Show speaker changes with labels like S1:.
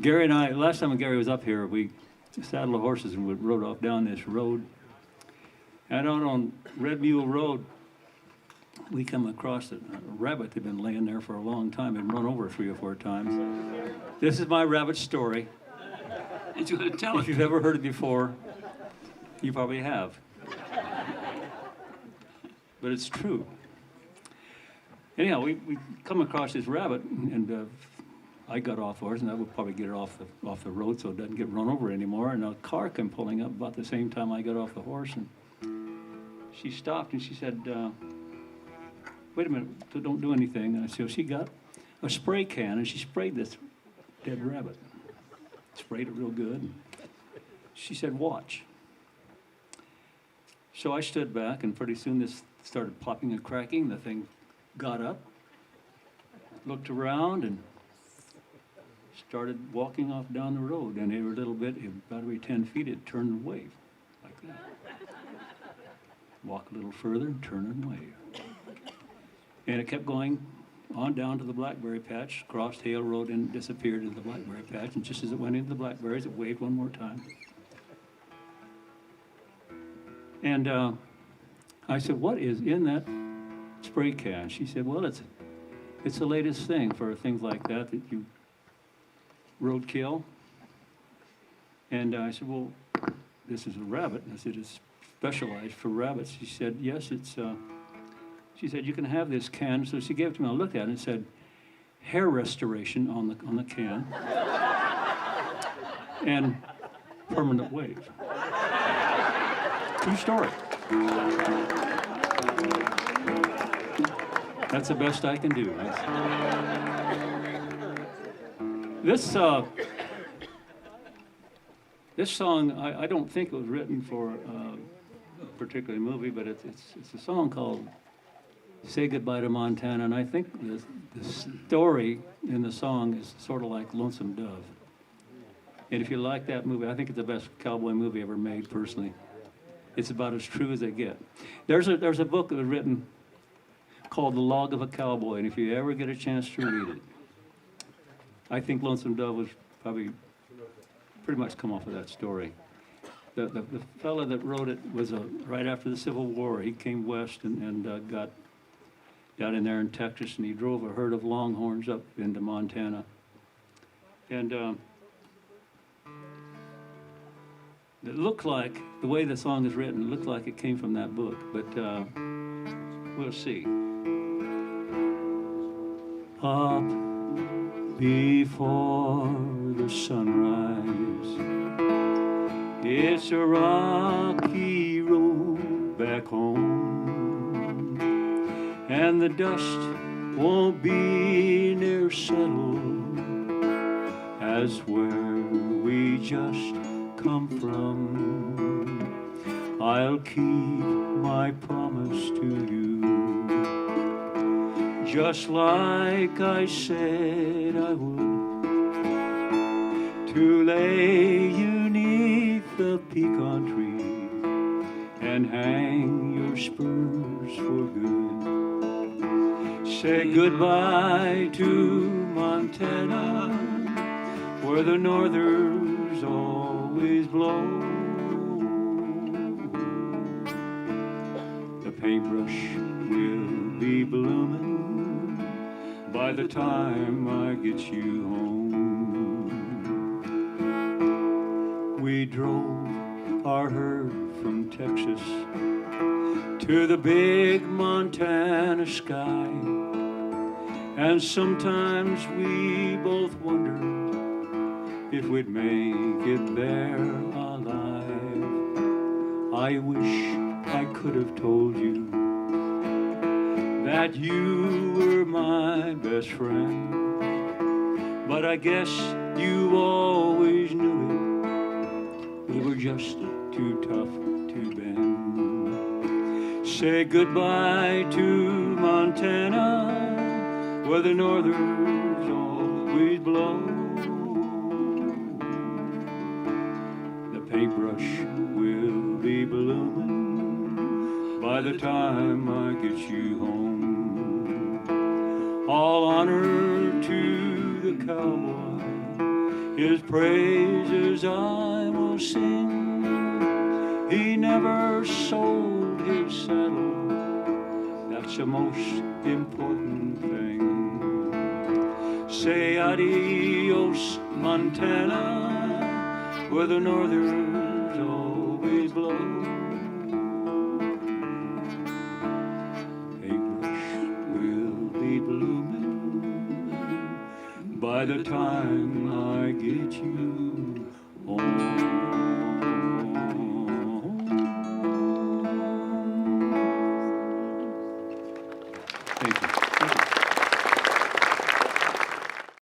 S1: Gary and I, last time Gary was up here, we saddled the horses and we rode off down this road. And out on Red Mule Road, we come across a rabbit that had been laying there for a long time and run over 3 or 4 times. This is my rabbit story.
S2: He's going to tell
S1: If
S2: it.
S1: you've ever heard it before, you probably have. But it's true. Anyhow, we come across this rabbit, and I got off the horse, and I would probably get it off the road so it doesn't get run over anymore. And a car came pulling up about the same time I got off the horse, and she stopped and she said, "Wait a minute, don't do anything." And so she got a spray can and she sprayed this dead rabbit. Sprayed it real good. She said, "Watch." So I stood back, and pretty soon this started popping and cracking. The thing got up, looked around, and started walking off down the road. And every little bit, about every 10 feet, it turned and waved like that. Walk a little further and turn and wave. And it kept going on down to the blackberry patch, crossed Hale Road and disappeared into the blackberry patch. And just as it went into the blackberries, it waved one more time. And I said, "What is in that spray can?" She said, "Well, it's the latest thing for things like that you roadkill." And I said, "Well, this is a rabbit." And I said, "It's specialized for rabbits." She said, "Yes, it's." She said, "You can have this can." So she gave it to me. I looked at it and it said, "Hair restoration" on the can, and permanent wave. True story. That's the best I can do. This song, I don't think it was written for a particular movie, but it's a song called "Say Goodbye to Montana," and I think the story in the song is sort of like Lonesome Dove. And if you like that movie, I think it's the best cowboy movie ever made, personally. It's about as true as they get. There's a book that was written called The Log of a Cowboy, and if you ever get a chance to read it, I think Lonesome Dove was probably pretty much come off of that story. The fella that wrote it was right after the Civil War. He came west and got down in there in Texas, and he drove a herd of longhorns up into Montana. And it looked like, the way the song is written, it looked like it came from that book, but we'll see. Up before the sunrise, it's a rocky road back home, and the dust won't be near settled as where we just come from. I'll keep my promise to you, just like I said I would, to lay you 'neath the pecan tree and hang your spurs for good. Say goodbye to Montana, where the northers always blow. The paintbrush will be blooming by the time I get you home. We drove our herd from Texas to the big Montana sky, and sometimes we both wondered if we'd make it there alive. I wish I could have told you that you were my best friend, but I guess you always knew it. We were just too tough to bend. Say goodbye to Montana, where the northers always blow. The paintbrush will be blooming by the time I get you home. All honor to the cowboy His praises I will sing. He never sold his saddle. That's the most important thing. Say adios, Montana, where the northers always blow. Paintbrush will be blooming by the time I get you